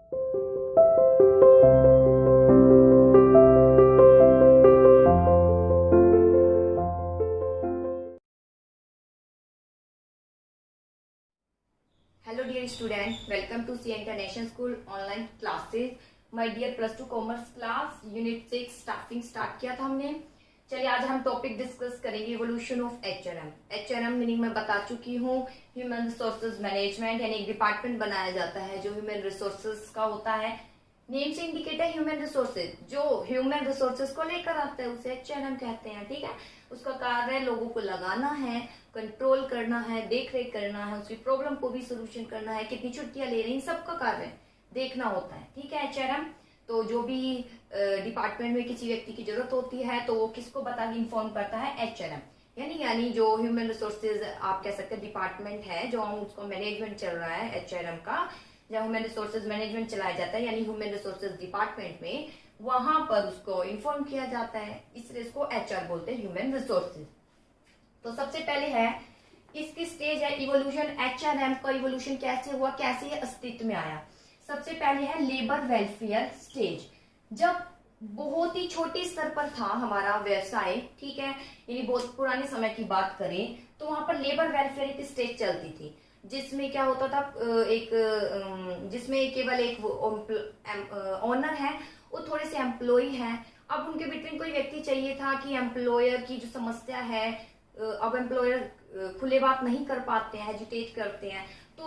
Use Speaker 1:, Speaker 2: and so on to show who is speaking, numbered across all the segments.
Speaker 1: Hello dear student, welcome to CA International School online classes. My dear plus 2 commerce class unit 6 staffing start किया था हमने. चलिए आज हम टॉपिक डिस्कस करेंगे evolution of HRM. HRM meaning मैं बता चुकी हूँ, ह्यूमन रिसोर्सेज मैनेजमेंट, यानी एक डिपार्टमेंट बनाया जाता है जो ह्यूमन रिसोर्सेज का होता है. नेम से इंडिकेट है ह्यूमन रिसोर्सेज, जो ह्यूमन रिसोर्सेज को लेकर आता है उसे एचआरएम कहते हैं. ठीक है, उसका कार्य लोगों को लगाना है, कंट्रोल करना है, देख रेख करना है, उसकी प्रॉब्लम को भी सोल्यूशन करना है, कितनी छुट्टियां ले रही हैं, सबका कार्य देखना होता है. ठीक है, एचआरएम. तो जो भी डिपार्टमेंट में किसी व्यक्ति की जरूरत होती है तो वो किसको बता के इन्फॉर्म करता है, एचआरएम. यानी जो ह्यूमन रिसोर्सेज आप कह सकते हैं डिपार्टमेंट है, जो हम उसको मैनेजमेंट चल रहा है एचआरएम का, जब ह्यूमन रिसोर्सेज मैनेजमेंट चलाया जाता है यानी ह्यूमन रिसोर्सेज डिपार्टमेंट में, वहां पर उसको इन्फॉर्म किया जाता है, इसलिए इसको एचआर बोलते हैं, ह्यूमन रिसोर्सेज. तो सबसे पहले है इसकी स्टेज है इवोल्यूशन. एचआरएम का इवोल्यूशन कैसे हुआ, कैसे ये अस्तित्व में आया. सबसे पहले है लेबर वेलफेयर स्टेज. जब बहुत ही छोटे स्तर पर था हमारा व्यवसाय, ठीक है, यानी बहुत पुराने समय की बात करें तो वहां पर लेबर वेलफेयर की स्टेज चलती थी, जिसमें क्या होता था, जिसमें केवल एक ओनर है, वो थोड़े से एम्प्लॉय हैं. अब उनके बिटवीन कोई व्यक्ति चाहिए था कि एम्प्लॉयर की जो समस्या है, अब एम्प्लॉयर खुले बात नहीं कर पाते हैं, हेजिटेट करते हैं, तो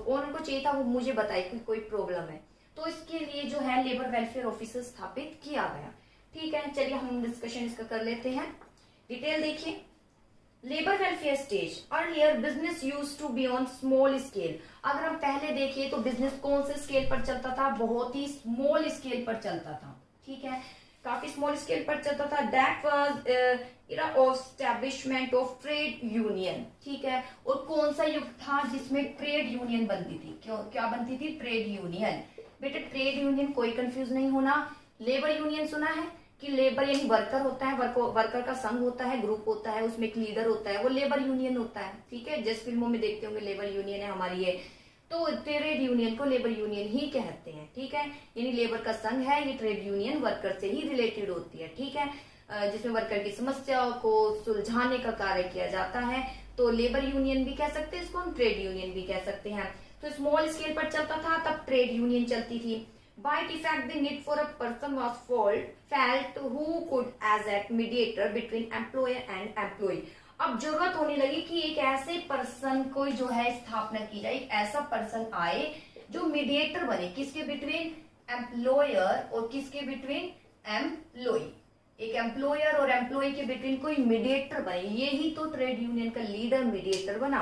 Speaker 1: ओनर को चाहिए था वो मुझे बताए कि कोई प्रॉब्लम है. तो इसके लिए जो है लेबर वेलफेयर ऑफिसर स्थापित किया गया. ठीक है, चलिए हम डिस्कशन इसका कर लेते हैं. डिटेल देखिए. Labour welfare stage. Earlier business used to be on small scale. अगर हम पहले देखिए तो बिजनेस कौन से स्केल पर चलता था, बहुत ही स्मॉल स्केल पर चलता था. ठीक है, काफी स्मॉल स्केल पर चलता था. That was era of establishment of trade union. ठीक है, और कौन सा युग था जिसमें ट्रेड यूनियन बनती थी, क्या बनती थी, ट्रेड यूनियन. बेटे ट्रेड यूनियन कोई कंफ्यूज नहीं होना. लेबर यूनियन सुना है कि लेबर यानी वर्कर होता है, वर्कर का संघ होता है, ग्रुप होता है, उसमें एक लीडर होता है, वो लेबर यूनियन होता है. ठीक है, जिस फिल्मों में देखते होंगे लेबर यूनियन है हमारी ये, तो ट्रेड यूनियन को लेबर यूनियन ही कहते हैं. ठीक है, यानी लेबर का संघ है, ये ट्रेड यूनियन वर्कर से ही रिलेटेड होती है. ठीक है, जिसमें वर्कर की समस्याओं को सुलझाने का कार्य किया जाता है, तो लेबर यूनियन भी कह सकते हैं इसको, हम ट्रेड यूनियन भी कह सकते हैं. तो स्मॉल स्केल पर चलता था तब ट्रेड यूनियन चलती थी. By defect, the need for a person was felt who could as a mediator between employer and employee. अब जरूरत होने लगी कि एक ऐसे पर्सन को जो है स्थापना की जाए, एक ऐसा पर्सन आए जो मीडिएटर बने, किसके बिटवीन, एम्प्लॉयर और किसके बिटवीन, एम्प्लॉय. एक एम्प्लॉयर और एम्प्लॉय के बिटवीन कोई मीडिएटर बने, यही तो ट्रेड यूनियन का लीडर मीडिएटर बना.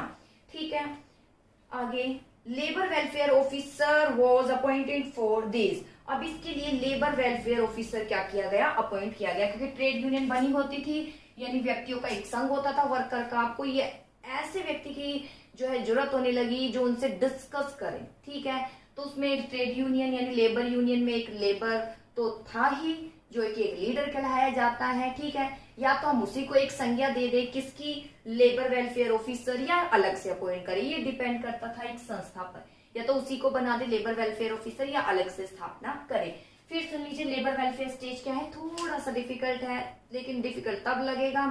Speaker 1: ठीक है, आगे labour welfare officer was appointed for this. अब इसके लिए लेबर वेलफेयर ऑफिसर क्या किया गया, अपॉइंट किया गया, क्योंकि ट्रेड यूनियन बनी होती थी, यानी व्यक्तियों का एक संघ होता था वर्कर का. आपको ये ऐसे व्यक्ति की जो है जरूरत होने लगी जो उनसे डिस्कस करें. ठीक है, तो उसमें ट्रेड यूनियन यानी लेबर यूनियन में एक लेबर तो था ही, जो एक लीडर कहलाया जाता है. ठीक है, या तो हम उसी को एक संज्ञा दे दे किसकी, लेबर वेलफेयर ऑफिसर, या अलग से अपॉइंट करें, ये डिपेंड करता था एक संस्था पर. या तो उसी को बना दे लेबर वेलफेयर ऑफिसर या अलग से स्थापना करे. फिर सुन लीजिए लेबर वेलफेयर स्टेज क्या है, थोड़ा सा डिफिकल्ट है, लेकिन डिफिकल्ट तब लगेगा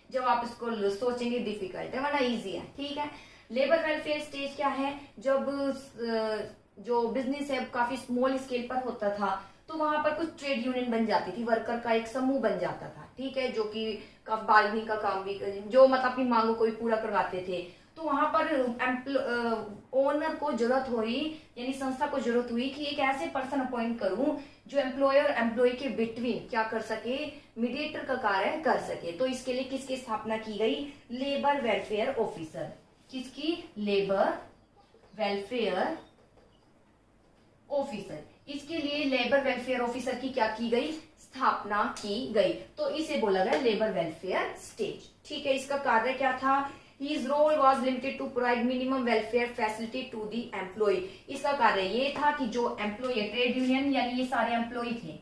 Speaker 1: जब आप इसको सोचेंगे डिफिकल्ट है, वरना इजी है. ठीक है, लेबर वेलफेयर स्टेज क्या है, जब जो बिजनेस है काफी स्मॉल स्केल पर होता था तो वहां पर कुछ ट्रेड यूनियन बन जाती थी, वर्कर का एक समूह बन जाता था. ठीक है, जो कि बार्गेनिंग का काम भी जो मतलब अपनी मांगों को भी पूरा करवाते थे. तो वहां पर ओनर को जरूरत हुई, यानी संस्था को जरूरत हुई कि एक ऐसे पर्सन अपॉइंट करूं जो एम्प्लॉयर एम्प्लॉय के बिटवीन क्या कर सके, मीडिएटर का कार्य कर सके. तो इसके लिए किसकी स्थापना की गई, लेबर वेलफेयर ऑफिसर. किसकी, लेबर वेलफेयर ऑफिसर. इसके लिए लेबर वेलफेयर ऑफिसर की क्या की गई, स्थापना की गई. तो इसे बोला गया लेबर वेलफेयर स्टेज. ठीक है, इसका कार्य क्या था, His role was limited to provide minimum welfare facility to the employee. इसका कार्य ये था कि जो एम्प्लॉय, ट्रेड यूनियन यानी ये सारे एम्प्लॉय थे.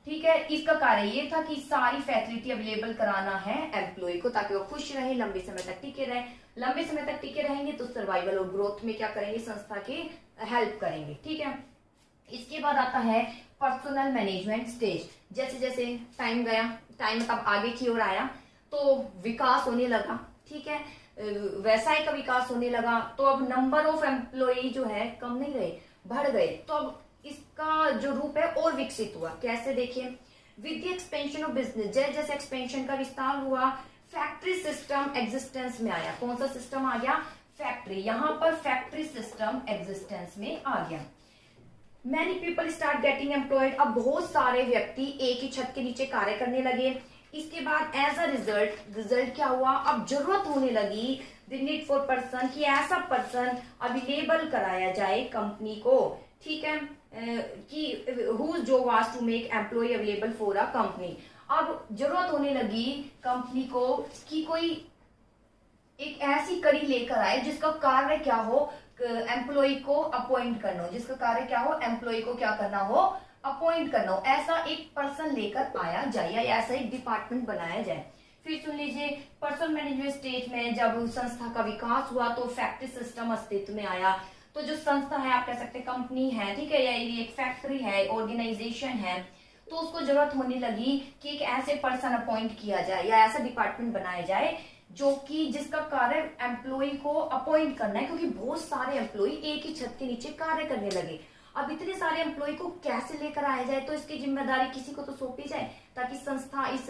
Speaker 1: ठीक है, इसका कार्य ये था कि सारी फैसिलिटी अवेलेबल कराना है एम्प्लॉय को, ताकि वो खुश रहे, लंबे समय तक टिके रहे. लंबे समय तक टिके रहेंगे तो सर्वाइवल और ग्रोथ में क्या करेंगे, संस्था के हेल्प करेंगे. ठीक है, इसके बाद आता है पर्सनल मैनेजमेंट स्टेज। जैसे जैसे टाइम गया, टाइम मतलब आगे की ओर आया, तो विकास होने लगा, ठीक है, व्यवसाय का विकास होने लगा, तो अब नंबर ऑफ एम्प्लॉय जो है कम नहीं रहे, बढ़ गए। तो अब इसका जो रूप है और विकसित हुआ। कैसे देखिए, with the expansion of business, जैसे जैसे एक्सपेंशन का विस्तार हुआ, फैक्ट्री सिस्टम एग्जिस्टेंस में आया। कौन सा सिस्टम आ गया? फैक्ट्री। यहां पर फैक्ट्री सिस्टम एग्जिस्टेंस में आ गया। Many people start getting employed, अब बहुत सारे व्यक्ति एक ही छत के नीचे कार्य करने लगे। इसके बाद एज अ रिजल्ट क्या हुआ? अब जरूरत होने लगी द नीड फॉर पर्सन, कि ऐसा पर्सन अवेलेबल कराया जाए कंपनी को, ठीक है, कि whose job was to make employ available for a company. अब जरूरत होने लगी कंपनी को कि कोई एक ऐसी कड़ी लेकर आए जिसका कार्य क्या हो? एम्प्लॉय को अपॉइंट करना हो। जिसका कार्य क्या हो? एम्प्लॉय को क्या करना हो? अपॉइंट करना हो। ऐसा एक पर्सन लेकर आया जाए या ऐसा एक डिपार्टमेंट बनाया जाए। फिर सुन लीजिए, पर्सनल मैनेजमेंट स्टेज में जब संस्था का विकास हुआ तो फैक्ट्री सिस्टम अस्तित्व में आया। तो जो संस्था है, आप कह सकते हैं कंपनी है, ठीक है, या ये एक फैक्ट्री है, ऑर्गेनाइजेशन है, तो उसको जरूरत होने लगी कि एक ऐसे पर्सन अपॉइंट किया जाए या ऐसा डिपार्टमेंट बनाया जाए जो कि जिसका कार्य एम्प्लॉय को अपॉइंट करना है, क्योंकि बहुत सारे एम्प्लॉय एक ही छत के नीचे कार्य करने लगे। अब इतने सारे एम्प्लॉय को कैसे लेकर आया जाए? तो इसकी जिम्मेदारी किसी को तो सौंपी जाए ताकि संस्था इस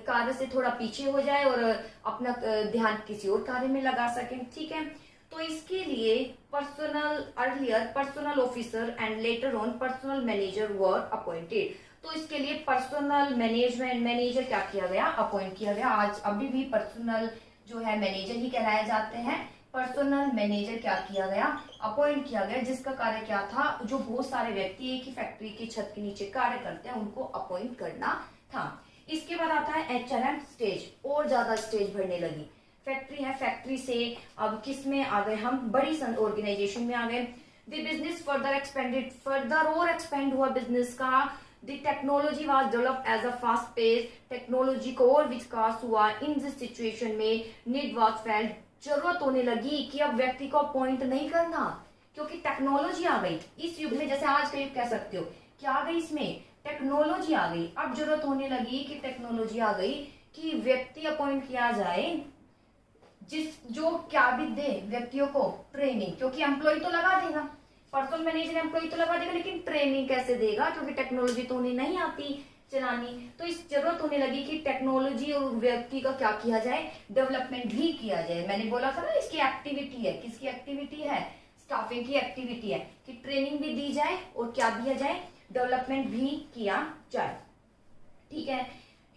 Speaker 1: कार्य से थोड़ा पीछे हो जाए और अपना ध्यान किसी और कार्य में लगा सके, ठीक है। तो इसके लिए personal officer and later on personal manager were appointed. तो इसके लिए पर्सनल मैनेजर क्या किया गया? अपॉइंट किया गया। आज अभी भी पर्सनल जो है मैनेजर ही कहलाए जाते हैं। पर्सनल मैनेजर क्या किया गया? अपॉइंट किया गया, जिसका कार्य क्या था? जो बहुत सारे व्यक्ति एक ही फैक्ट्री की छत के नीचे कार्य करते हैं उनको अपॉइंट करना था। इसके बाद आता है HRM स्टेज। और ज्यादा स्टेज बढ़ने लगी। फैक्ट्री है, फैक्ट्री से अब किस में आ गए हम? बड़ी ऑर्गेनाइजेशन में आ गए। द बिजनेस फर्दर और एक्सपेंड हुआ बिजनेस का। The technology was developed as a fast pace, technology को और विकास हुआ। इन दिस सिचुएशन में नीड वाज फेल्ट, जरूरत होने लगी कि अब व्यक्ति को अपॉइंट नहीं करना, क्योंकि टेक्नोलॉजी आ गई इस युग में। जैसे आज का युग कह सकते हो, क्या आ गई? इसमें टेक्नोलॉजी आ गई। अब जरूरत होने लगी कि टेक्नोलॉजी आ गई कि व्यक्ति अपॉइंट किया जाए जो क्या भी दे व्यक्तियों को ट्रेनिंग, क्योंकि एम्प्लॉय तो लगा देगा, पर्सनल मैनेजर एम्प्लॉय तो लगा देगा, लेकिन ट्रेनिंग कैसे देगा? क्योंकि टेक्नोलॉजी तो उन्हें नहीं आती चलानी। तो इस जरूरत होने लगी कि टेक्नोलॉजी और व्यक्ति का क्या किया जाए? डेवलपमेंट भी किया जाए। मैंने बोला था ना, इसकी एक्टिविटी है। किसकी एक्टिविटी है? स्टाफिंग की एक्टिविटी है कि ट्रेनिंग भी दी जाए और क्या दिया जाए? डेवलपमेंट भी किया जाए, ठीक है।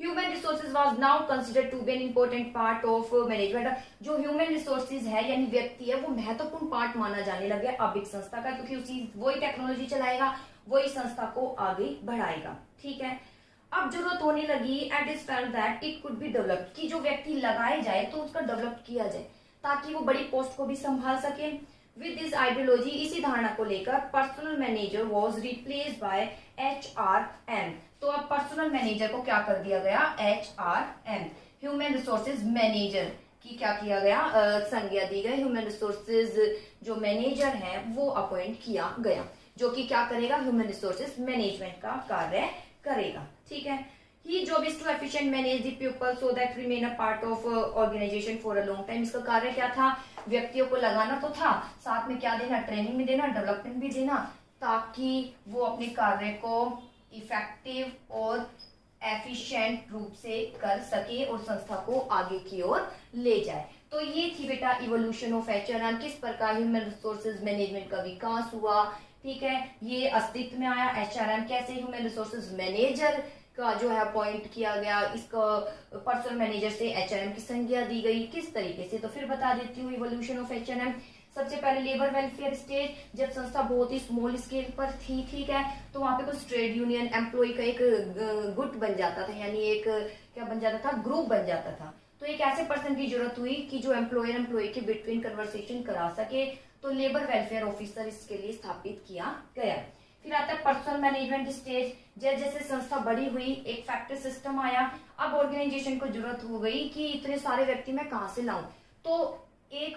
Speaker 1: Human resources was now considered to be an important part of management. जो ह्यूमन रिसोर्सेज है यानी व्यक्ति है, वो महत्वपूर्ण पार्ट माना जाने लगे अब एक संस्था का, क्योंकि उसी वही टेक्नोलॉजी चलाएगा, वही संस्था को आगे बढ़ाएगा, ठीक है। अब जरूरत होने लगी it is felt that it could be developed, कि जो व्यक्ति लगाए जाए तो उसका डेवलप किया जाए ताकि वो बड़ी पोस्ट को भी संभाल सके। विद दिस आइडियोलॉजी, इसी धारणा को लेकर personal manager was replaced by HRM। तो अब पर्सनल मैनेजर को क्या कर दिया गया? HRM, ह्यूमन रिसोर्सेज मैनेजर की क्या किया गया? संज्ञा दी गई। ह्यूमन रिसोर्सेज जो मैनेजर है वो अपॉइंट किया गया, जो कि क्या करेगा? ह्यूमन रिसोर्सेज मैनेजमेंट का कार्य करेगा, ठीक है। He job is to efficient manage the people so that remain a part of organization for a long time. इसका कार्य क्या था? व्यक्तियों को लगाना तो था, साथ में क्या देना? ट्रेनिंग भी देना, डेवलपमेंट भी देना, ताकि वो अपने कार्य को इफेक्टिव और एफिशिएंट रूप से कर सके और संस्था को आगे की ओर ले जाए। तो ये थी बेटा इवोल्यूशन ऑफ HRM, किस प्रकार ह्यूमन रिसोर्सेज मैनेजमेंट का विकास हुआ, ठीक है। ये अस्तित्व में आया HRM, कैसे ह्यूमन रिसोर्सेज मैनेजर का जो है अपॉइंट किया गया, इसका पर्सनल मैनेजर से HRM की संज्ञा दी गई, किस तरीके से। तो फिर बता देती हूँ इवोल्यूशन ऑफ HRM। सबसे पहले लेबर वेलफेयर स्टेज, जब संस्था बहुत ही स्मॉल स्केल पर थी, ठीक है, तो वहां पे कुछ ट्रेड यूनियन एम्प्लॉय का एक गुट बन जाता था, यानी एक क्या बन जाता था? ग्रुप बन जाता था। तो एक ऐसे पर्सन की जरूरत हुई कि जो एम्प्लॉय के बिटवीन कन्वर्सेशन करा सके, तो लेबर वेलफेयर ऑफिसर इसके लिए स्थापित किया गया। फिर आता है पर्सनल मैनेजमेंट स्टेज। जैसे जैसे संस्था बड़ी हुई, एक फैक्ट्री सिस्टम आया, अब ऑर्गेनाइजेशन को जरूरत हो गई कि इतने सारे व्यक्ति मैं कहां से लाऊं, तो एक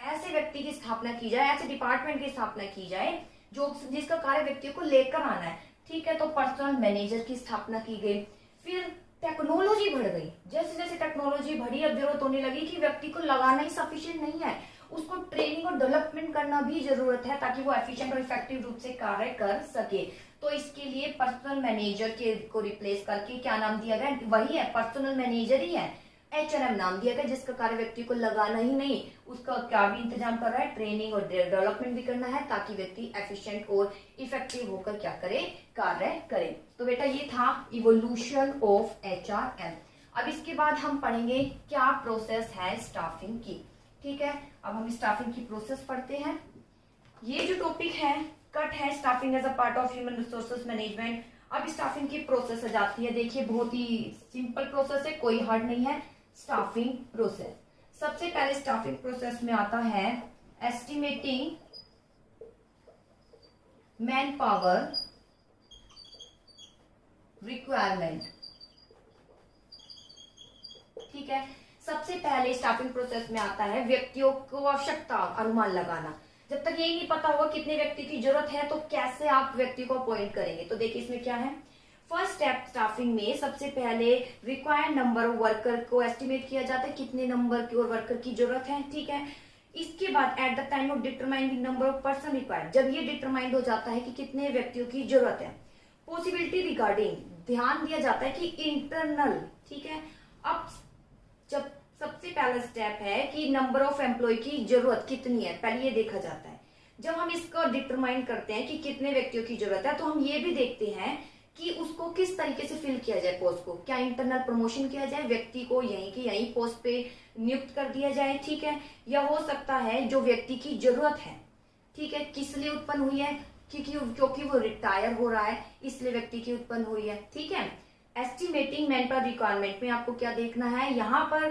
Speaker 1: ऐसे व्यक्ति की स्थापना की जाए, ऐसे डिपार्टमेंट की स्थापना की जाए जो जिसका कार्य व्यक्तियों को लेकर आना है, ठीक है। तो पर्सनल मैनेजर की स्थापना की गई। फिर टेक्नोलॉजी बढ़ गई, जैसे जैसे टेक्नोलॉजी बढ़ी अब जरूरत होने लगी कि व्यक्ति को लगाना ही सफिशिएंट नहीं है, उसको ट्रेनिंग और डेवलपमेंट करना भी जरूरत है ताकि वो एफिशिएंट और इफेक्टिव रूप से कार्य कर सके। तो इसके लिए पर्सनल मैनेजर के को रिप्लेस करके क्या नाम दिया गया, वही है पर्सनल मैनेजर ही है, एचआरएम नाम दिया गया, जिसका कार्य व्यक्ति को लगाना ही नहीं, उसका क्या भी इंतजाम कर रहा है, ट्रेनिंग और डेवलपमेंट भी करना है ताकि व्यक्ति एफिशिएंट और इफेक्टिव होकर क्या करे, कार्य करे। तो बेटा ये था इवोल्यूशन ऑफ एचआरएम। अब इसके बाद हम पढ़ेंगे क्या प्रोसेस है स्टाफिंग की, ठीक है। अब हम स्टाफिंग की प्रोसेस पढ़ते हैं। ये जो टॉपिक है कट है staffing as a part of human resources management. अब स्टाफिंग की प्रोसेस आ जाती है, देखिए बहुत ही सिंपल प्रोसेस है, कोई हार्ड नहीं है। स्टाफिंग प्रोसेस, सबसे पहले स्टाफिंग प्रोसेस में आता है एस्टिमेटिंग मैन पावर रिक्वायरमेंट, ठीक है। सबसे पहले स्टाफिंग प्रोसेस में आता है व्यक्तियों को आवश्यकता अनुमान लगाना। जब तक ये नहीं पता होगा कितने व्यक्ति की जरूरत है तो कैसे आप व्यक्ति को अपॉइंट करेंगे। तो देखिए इसमें क्या है, फर्स्ट स्टेप स्टाफिंग में सबसे पहले रिक्वायर्ड नंबर ऑफ वर्कर को एस्टिमेट किया जाता है, कितने नंबर की और वर्कर की जरूरत है, ठीक है। इसके बाद at the time of determining number of person required, जब ये डिटरमाइंड हो जाता है कि कितने व्यक्तियों की जरूरत है, पॉसिबिलिटी रिगार्डिंग ध्यान दिया जाता है कि इंटरनल, ठीक है। अब जब सबसे पहला स्टेप है कि नंबर ऑफ एम्प्लॉय की जरूरत कितनी है, पहले ये देखा जाता है। जब हम इसको डिटरमाइन करते हैं कि कितने व्यक्तियों की जरूरत है तो हम ये भी देखते हैं कि उसको किस तरीके से फिल किया जाए पोस्ट को, क्या इंटरनल प्रमोशन किया जाए, व्यक्ति को यहीं की यहीं पोस्ट पे नियुक्त कर दिया जाए, ठीक है। या हो सकता है जो व्यक्ति की जरूरत है, ठीक है, किस लिए उत्पन्न हुई है, क्योंकि वो रिटायर हो रहा है इसलिए व्यक्ति की उत्पन्न हुई है, ठीक है। एस्टिमेटिंग मैन पावर रिक्वायरमेंट में आपको क्या देखना है, यहाँ पर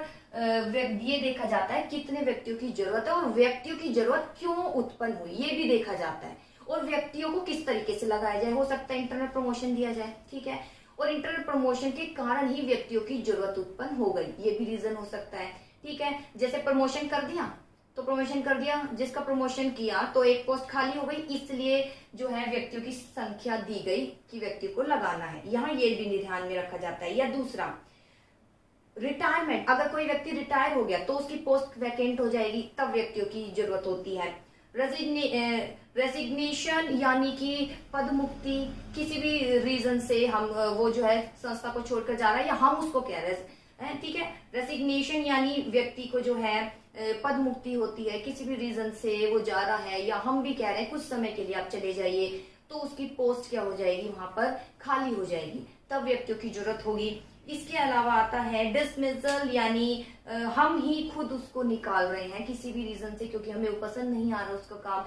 Speaker 1: ये देखा जाता है कितने व्यक्तियों की जरूरत है और व्यक्तियों की जरूरत क्यों उत्पन्न हुई ये भी देखा जाता है, और व्यक्तियों को किस तरीके से लगाया जाए। हो सकता है इंटरनल प्रमोशन दिया जाए, ठीक है, और इंटरनल प्रमोशन के कारण ही व्यक्तियों की जरूरत उत्पन्न हो गई, ये भी रीजन हो सकता है, ठीक है। जैसे प्रमोशन कर दिया तो प्रमोशन कर दिया, जिसका प्रमोशन किया तो एक पोस्ट खाली हो गई, इसलिए जो है व्यक्तियों की संख्या दी गई कि व्यक्ति को लगाना है, यहाँ ये भी ध्यान में रखा जाता है। या दूसरा रिटायरमेंट, अगर कोई व्यक्ति रिटायर हो गया तो उसकी पोस्ट वैकेंट हो जाएगी, तब व्यक्तियों की जरूरत होती है। रेजिग्नेशन यानी कि पद मुक्ति, किसी भी रीजन से हम वो जो है संस्था को छोड़कर जा रहा है या हम उसको कह रहे हैं, ठीक है। रेजिग्नेशन यानी व्यक्ति को जो है पद मुक्ति होती है, किसी भी रीजन से वो जा रहा है या हम भी कह रहे हैं कुछ समय के लिए आप चले जाइए, तो उसकी पोस्ट क्या हो जाएगी, वहां पर खाली हो जाएगी, तब व्यक्तियों की जरूरत होगी। इसके अलावा आता है डिसमिसल, यानी हम ही खुद उसको निकाल रहे हैं किसी भी रीजन से क्योंकि हमें वो पसंद नहीं आ रहा उसका काम,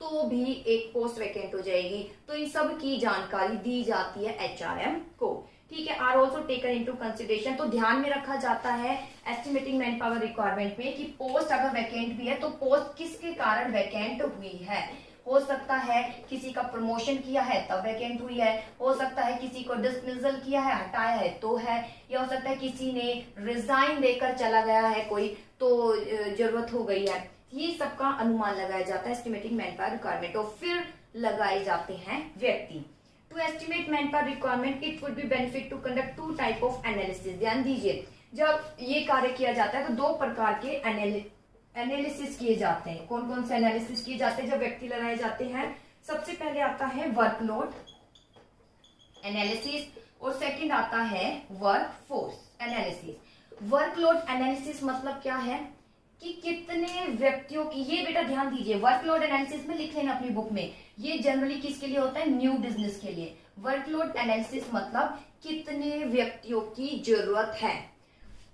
Speaker 1: तो भी एक पोस्ट वैकेंट हो जाएगी। तो इन सब की जानकारी दी जाती है एचआरएम को, ठीक है। Are also taken into consideration, तो ध्यान में रखा जाता है एस्टिमेटिंग मैन पावर रिक्वायरमेंट में कि पोस्ट अगर वैकेंट भी है तो पोस्ट किसके कारण वैकेंट हुई है। हो सकता है किसी का प्रमोशन किया है तब वैकेंट हुई है, हो सकता है किसी को डिसमिसल किया है, हटाया है तो है, या हो सकता है किसी ने रिजाइन देकर चला गया है कोई तो जरूरत हो गई है। ये सबका अनुमान लगाया जाता है एस्टिमेटिंग मैन पावर रिक्वायरमेंट, और फिर लगाए जाते हैं व्यक्ति। To estimate man power requirement it would be benefit to conduct two type of analysis. ध्यान दीजिए, जब ये कार्य किया जाता है तो दो प्रकार के एनालिसिस किए जाते हैं। कौन कौन से एनालिसिस किए जाते हैं जब व्यक्ति लगाए जाते हैं? सबसे पहले आता है वर्कलोड एनालिसिस और सेकंड आता है वर्कफोर्स एनालिसिस। वर्कलोड एनालिसिस मतलब क्या है कि कितने व्यक्तियों की, ये बेटा ध्यान दीजिए, वर्कलोड एनालिसिस में लिख लेना अपनी बुक में, ये जनरली किसके लिए होता है? न्यू बिजनेस के लिए। वर्कलोड एनालिसिस मतलब कितने व्यक्तियों की जरूरत है,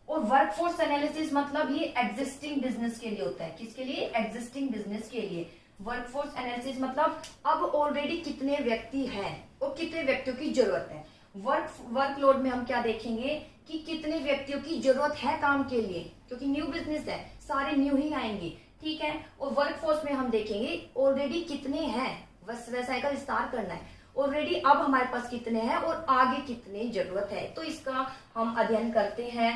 Speaker 1: और वर्कफोर्स एनालिसिस मतलब ये एग्जिस्टिंग बिजनेस के लिए होता है। किसके लिए? एग्जिस्टिंग बिजनेस के लिए। वर्कफोर्स एनालिसिस मतलब अब ऑलरेडी कितने व्यक्ति हैं और कितने व्यक्तियों की जरूरत है। वर्कलोड में हम क्या देखेंगे कि कितने व्यक्तियों की जरूरत है काम के लिए, क्योंकि न्यू बिजनेस है, सारे न्यू ही आएंगे, ठीक है। और वर्कफोर्स में हम देखेंगे ऑलरेडी कितने हैं, बस व्यवसाय का विस्तार करना है, ऑलरेडी अब हमारे पास कितने हैं और आगे कितने जरूरत है, तो इसका हम अध्ययन करते हैं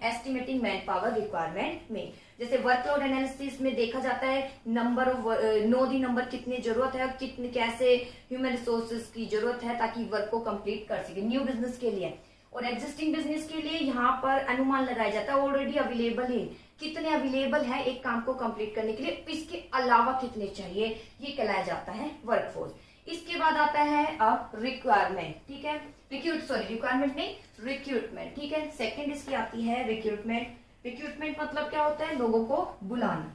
Speaker 1: एस्टिमेटिंग मैन पावर रिक्वायरमेंट में। जैसे वर्कलोड एनालिसिस में देखा जाता है number of know the number कितनी जरूरत है और कितने कैसे ह्यूमन रिसोर्सेज की जरूरत है ताकि वर्क को कंप्लीट कर सके न्यू बिजनेस के लिए। और एग्जिस्टिंग बिजनेस के लिए यहाँ पर अनुमान लगाया जाता है ऑलरेडी अवेलेबल है, कितने अवेलेबल है एक काम को कंप्लीट करने के लिए, इसके अलावा कितने चाहिए, ये कहलाया जाता है वर्कफोर्स। इसके बाद आता है अब रिक्वायरमेंट, ठीक है, रिक्वायरमेंट नहीं रिक्रूटमेंट, ठीक है। सेकंड इसकी आती है रिक्रूटमेंट। रिक्रूटमेंट मतलब क्या होता है, लोगों को बुलाना।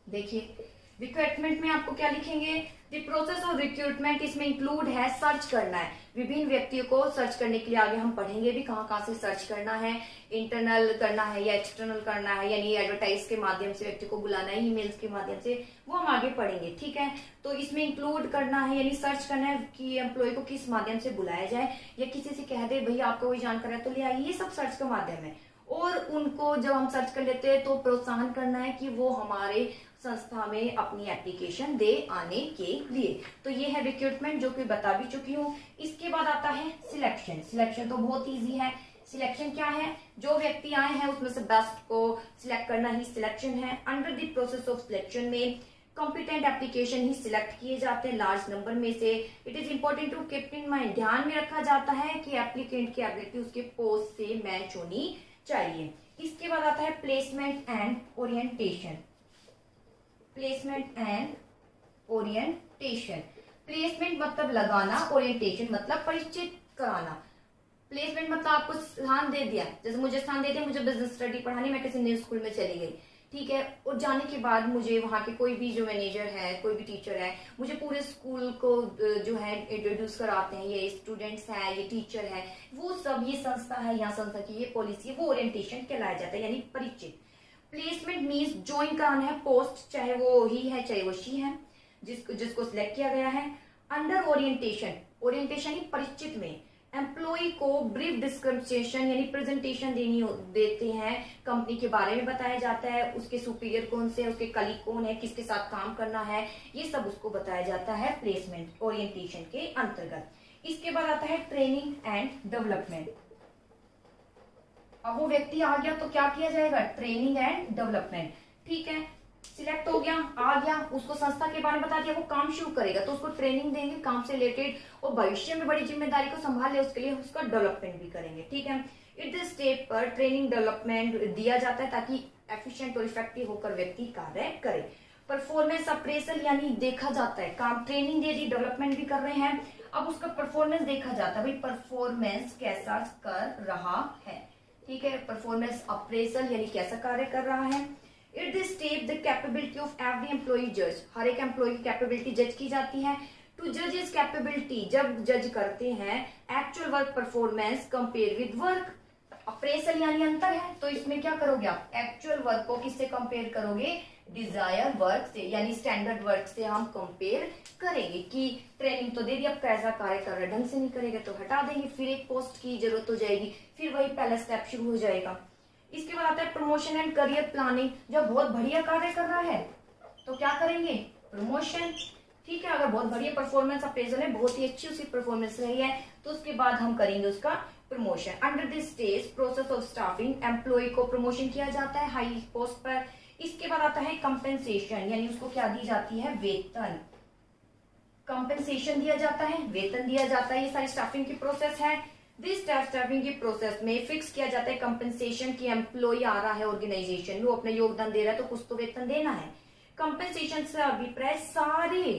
Speaker 1: देखिए रिक्रूटमेंट में आपको क्या लिखेंगे, द प्रोसेस ऑफ रिक्रूटमेंट, इसमें इंक्लूड है सर्च करना है, विभिन्न व्यक्तियों को सर्च करने के लिए आगे हम पढ़ेंगे भी कहाँ कहाँ से सर्च करना है, इंटरनल करना है या एक्सटर्नल करना है, यानी एडवर्टाइज के माध्यम से व्यक्ति को बुलाना है, ईमेल्स के माध्यम से, वो हम आगे पढ़ेंगे, ठीक है। तो इसमें इंक्लूड करना है यानी सर्च करना है कि एम्प्लॉय को किस माध्यम से बुलाया जाए, या किसी से कह दे भैया आपको कोई जानकारी है तो ले आइए, ये सब सर्च का माध्यम है। और उनको जब हम सर्च कर लेते हैं तो प्रोत्साहन करना है कि वो हमारे संस्था में अपनी एप्लीकेशन दे आने के लिए। तो ये है रिक्रूटमेंट जो कि बता भी चुकी हूँ। इसके बाद आता है सिलेक्शन। सिलेक्शन तो बहुत इजी है। सिलेक्शन क्या है, जो व्यक्ति आए हैं उसमें से बेस्ट को सिलेक्ट करना ही सिलेक्शन है। Under the process of selection में कॉम्पिटेंट एप्लीकेशन ही सिलेक्ट किए जाते हैं लार्ज नंबर में से। It is important to keep in mind, ध्यान में रखा जाता है कि एप्लीकेंट की एबिलिटी उसके पोस्ट से मैच होनी चाहिए। इसके बाद आता है placement and orientation. Placement and orientation, placement मतलब लगाना, ओरिएंटेशन मतलब परिचित कराना। प्लेसमेंट मतलब आपको स्थान दे दिया, जैसे मुझे स्थान दे दिया, मुझे बिजनेस स्टडी पढ़ानी, मैं किसी न्यू स्कूल में चली गई, ठीक है, और जाने के बाद मुझे वहां के कोई भी जो मैनेजर है, कोई भी टीचर है, मुझे पूरे स्कूल को जो है इंट्रोड्यूस कराते हैं, ये स्टूडेंट्स है, ये टीचर है, वो सब ये संस्था है, यहाँ संस्था की ये पॉलिसी है, वो ओरिएंटेशन कहलाया जाता है, यानी परिचित। प्लेसमेंट मीन्स ज्वाइन कराना है पोस्ट, चाहे वो ही है चाहे वो शी है, जिसको सिलेक्ट किया गया है। अंडर ओरिएंटेशन, ओरिएंटेशन ही परिचित में एम्प्लॉय को ब्रीफ डिस्क्रिप्शन यानी प्रेजेंटेशन देते हैं, कंपनी के बारे में बताया जाता है, उसके सुपीरियर कौन से है, उसके कलीग कौन है, किसके साथ काम करना है, ये सब उसको बताया जाता है प्लेसमेंट ओरिएंटेशन के अंतर्गत। इसके बाद आता है ट्रेनिंग एंड डेवलपमेंट। अब वो व्यक्ति आ गया तो क्या किया जाएगा, ट्रेनिंग एंड डेवलपमेंट, ठीक है। सिलेक्ट हो गया, आ गया, उसको संस्था के बारे में बता दिया, वो काम शुरू करेगा तो उसको ट्रेनिंग देंगे काम से रिलेटेड, और भविष्य में बड़ी जिम्मेदारी को संभाल ले उसके लिए उसका डेवलपमेंट भी करेंगे, ठीक है। इस स्टेप पर ट्रेनिंग डेवलपमेंट दिया जाता है ताकि एफिशिएंट और इफेक्टिव होकर व्यक्ति कार्य करे। परफॉर्मेंस अप्रेजल यानी देखा जाता है, काम ट्रेनिंग दे दी, डेवलपमेंट भी कर रहे हैं, अब उसका परफॉर्मेंस देखा जाता है, भाई परफॉर्मेंस कैसा कर रहा है, ठीक है। परफॉर्मेंस अप्रेजल यानी कैसा कार्य कर रहा है। It this step the capability of every employee जज, हर एक एम्प्लॉय की कैपेबिलिटी जज की जाती है। टू जज इज कैपेबिलिटी, जब जज करते हैं actual work performance compare with work. Appraisal यानी अंतर है, तो इसमें क्या करोगे आप, एक्चुअल वर्क को किससे कंपेयर करोगे, डिजायर वर्क से, यानी स्टैंडर्ड वर्क से हम कंपेयर करेंगे कि ट्रेनिंग तो दे दी, अब कैसा कार्य कर रहा है, ढंग से नहीं करेगा तो हटा देंगे, फिर एक पोस्ट की जरूरत हो जाएगी, फिर वही पहला स्टेप शुरू हो जाएगा। इसके बाद आता है प्रमोशन एंड करियर प्लानिंग। जब बहुत बढ़िया कार्य कर रहा है तो क्या करेंगे, प्रमोशन, ठीक है। अगर बहुत बढ़िया परफॉर्मेंस अप्रेजल है, बहुत ही अच्छी उसकी परफॉर्मेंस रही है, तो उसके बाद हम करेंगे उसका promotion. Under this stage process of staffing, employee को प्रमोशन किया जाता है हाई पोस्ट पर। इसके बाद आता है कंपेंसेशन, यानी उसको क्या दी जाती है, वेतन। कंपेंसेशन दिया जाता है, वेतन दिया जाता है, ये सारी स्टाफिंग की प्रोसेस है। दिस स्टाफिंग की प्रोसेस में फिक्स किया जाता है कंपेंसेशन की, एम्प्लॉय आ रहा है ऑर्गेनाइजेशन में, वो अपना योगदान दे रहा है तो कुछ तो वेतन देना है। कंपेंसेशन से अभिप्राय सारे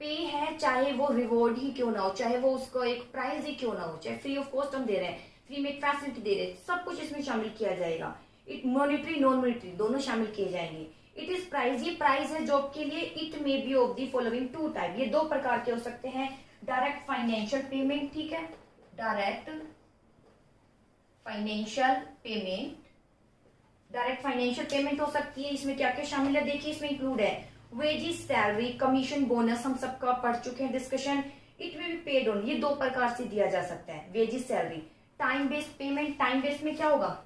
Speaker 1: पे है, चाहे वो रिवॉर्ड ही क्यों ना हो, चाहे वो उसको एक प्राइज ही क्यों ना हो, चाहे फ्री ऑफ कॉस्ट हम दे रहे हैं, फ्री में एक फैसिलिटी दे रहे हैं, सब कुछ इसमें शामिल किया जाएगा। इट मॉनिटरी नॉन मॉनिटरी दोनों शामिल किए जाएंगे। इट इज प्राइज, ये प्राइस है जॉब के लिए। It may be of the following two type, ये दो प्रकार के हो सकते हैं। डायरेक्ट फाइनेंशियल पेमेंट, ठीक है, direct financial payment, direct financial payment हो सकती है। इसमें क्या क्या शामिल है देखिए, इसमें इंक्लूड है वेजेस, सैलरी, कमीशन, बोनस, हम सबका पढ़ चुके हैं डिस्कशन। इट में भी पेड ऑन, ये दो प्रकार से दिया जा सकता है, wages, salary. Time based payment, time based में क्या होगा,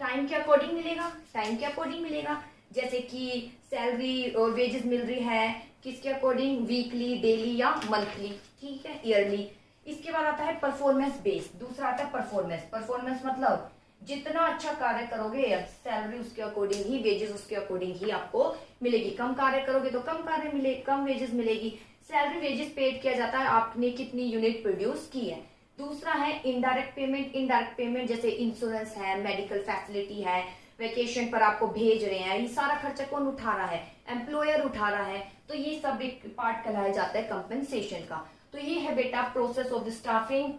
Speaker 1: टाइम के अकॉर्डिंग मिलेगा, टाइम के अकॉर्डिंग मिलेगा। जैसे कि सैलरी और वेजेस मिल रही है किसके अकॉर्डिंग, वीकली, डेली या मंथली, ठीक है, ईयरली। इसके बाद आता है परफॉर्मेंस बेस्ड, दूसरा आता है परफॉर्मेंस। परफॉर्मेंस मतलब जितना अच्छा कार्य करोगे सैलरी उसके अकॉर्डिंग ही, वेजेस उसके अकॉर्डिंग ही आपको मिलेगी। कम कार्य करोगे तो कम वेजेस मिलेगी। सैलरी वेजेस पेड किया जाता है आपने कितनी यूनिट प्रोड्यूस की है। दूसरा है इनडायरेक्ट पेमेंट। इनडायरेक्ट पेमेंट जैसे इंश्योरेंस है, मेडिकल फैसिलिटी है, वेकेशन पर आपको भेज रहे हैं, ये सारा खर्चा कौन उठा रहा है, एम्प्लॉयर उठा रहा है, तो ये सब एक पार्ट कहलाया जाता है कंपनसेशन का। तो ये है बेटा प्रोसेस ऑफ द स्टाफिंग।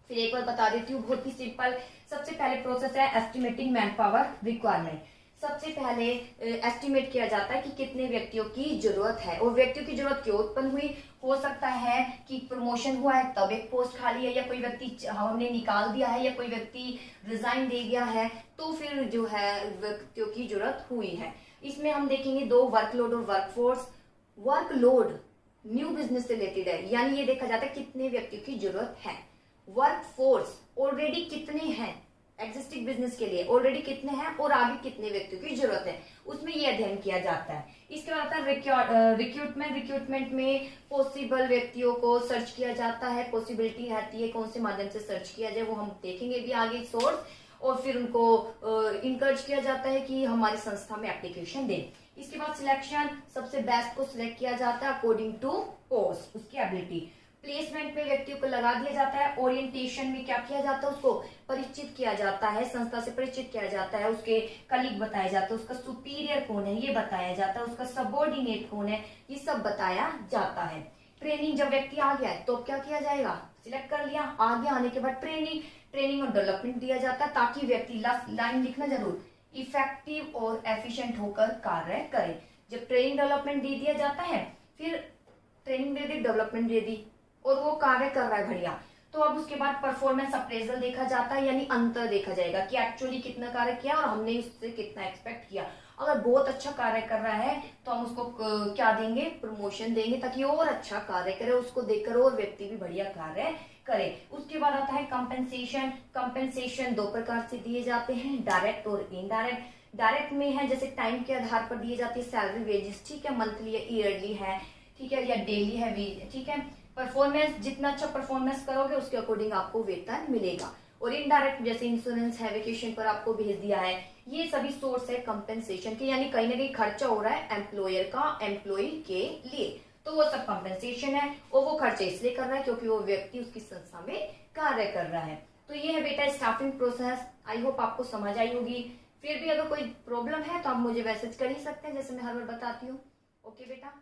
Speaker 1: फिर एक बार बता देती हूँ, बहुत ही सिंपल। सबसे पहले प्रोसेस है एस्टिमेटिंग मैन पावर रिक्वायरमेंट। सबसे पहले एस्टिमेट किया जाता है कि कितने व्यक्तियों की जरूरत है, और व्यक्तियों की जरूरत क्यों उत्पन्न हुई। हो सकता है कि प्रमोशन हुआ है तब एक पोस्ट खाली है, या कोई व्यक्ति हमने निकाल दिया है, या कोई व्यक्ति रिजाइन दे गया है, तो फिर जो है व्यक्तियों की जरूरत हुई है। इसमें हम देखेंगे दो, वर्कलोड और वर्कफोर्स। वर्कलोड न्यू बिजनेस से रिलेटेड है, यानी ये देखा जाता है कितने व्यक्तियों की जरूरत है। वर्कफोर्स ऑलरेडी कितने हैं, एग्जिस्टिंग बिजनेस के लिए ऑलरेडी कितने हैं और आगे कितने व्यक्तियों की जरूरत है, उसमें ये अध्ययन किया जाता है। इसके बाद आता है रिक्रूटमेंट। रिक्रूटमेंट में पॉसिबल व्यक्तियों को सर्च किया जाता है, पॉसिबिलिटी रहती है कौन से माध्यम से सर्च किया जाए, वो हम देखेंगे भी आगे सोर्स, और फिर उनको इंकरेज किया जाता है कि हमारी संस्था में एप्लीकेशन दें। इसके बाद सिलेक्शन, सबसे बेस्ट को सिलेक्ट किया जाता है अकॉर्डिंग टू पोस्ट, उसकी एबिलिटी। प्लेसमेंट में व्यक्तियों को लगा दिया जाता है। ओरिएंटेशन में क्या किया जाता है, उसको परिचित किया जाता है, संस्था से परिचित किया जाता है, उसके कलीग बताया जाता है, उसका सुपीरियर कौन है ये बताया जाता है, उसका सबऑर्डिनेट कौन है ये सब बताया जाता है। ट्रेनिंग, जब व्यक्ति आ गया है तो क्या किया जाएगा, सिलेक्ट कर लिया, आगे आने के बाद ट्रेनिंग और डेवलपमेंट दिया जाता है, ताकि व्यक्ति लाइन लिखना जरूर, इफेक्टिव और एफिशिएंट होकर कार्य करे। जब ट्रेनिंग डेवलपमेंट दे दिया जाता है, फिर ट्रेनिंग दे दी, डेवलपमेंट दे दी, और वो कार्य कर रहा है बढ़िया, तो अब उसके बाद परफॉर्मेंस अप्रेजल देखा जाता है, यानी अंतर देखा जाएगा कि एक्चुअली कितना कार्य किया और हमने उससे कितना एक्सपेक्ट किया। अगर बहुत अच्छा कार्य कर रहा है तो हम उसको क्या देंगे, प्रमोशन देंगे, ताकि और अच्छा कार्य करे, उसको देखकर और व्यक्ति भी बढ़िया कार्य करे। उसके बाद आता है कंपेंसेशन। कंपेंसेशन दो प्रकार से दिए जाते हैं, डायरेक्ट और इनडायरेक्ट। डायरेक्ट में है जैसे टाइम के आधार पर दिए जाती है सैलरी वेजेस, ठीक है, मंथली या ईयरली है, ठीक है, या डेली है, ठीक है। परफॉर्मेंस, जितना अच्छा परफॉर्मेंस करोगे उसके अकॉर्डिंग आपको वेतन मिलेगा। और इनडायरेक्ट जैसे इंश्योरेंस है, वेकेशन पर आपको भेज दिया है, ये सभी सोर्स है कंपेंसेशन के, यानी कहीं ना कहीं खर्चा हो रहा है एम्प्लॉयर का एम्प्लॉय के लिए, तो वो सब कंपेंसेशन है। और वो खर्चे इसलिए कर रहा है क्योंकि वो व्यक्ति उसकी संस्था में कार्य कर रहा है। तो ये है बेटा स्टाफिंग प्रोसेस। आई होप आपको समझ आई होगी। फिर भी अगर कोई प्रॉब्लम है तो आप मुझे मैसेज कर ही सकते हैं, जैसे मैं हर बार बताती हूँ। ओके बेटा।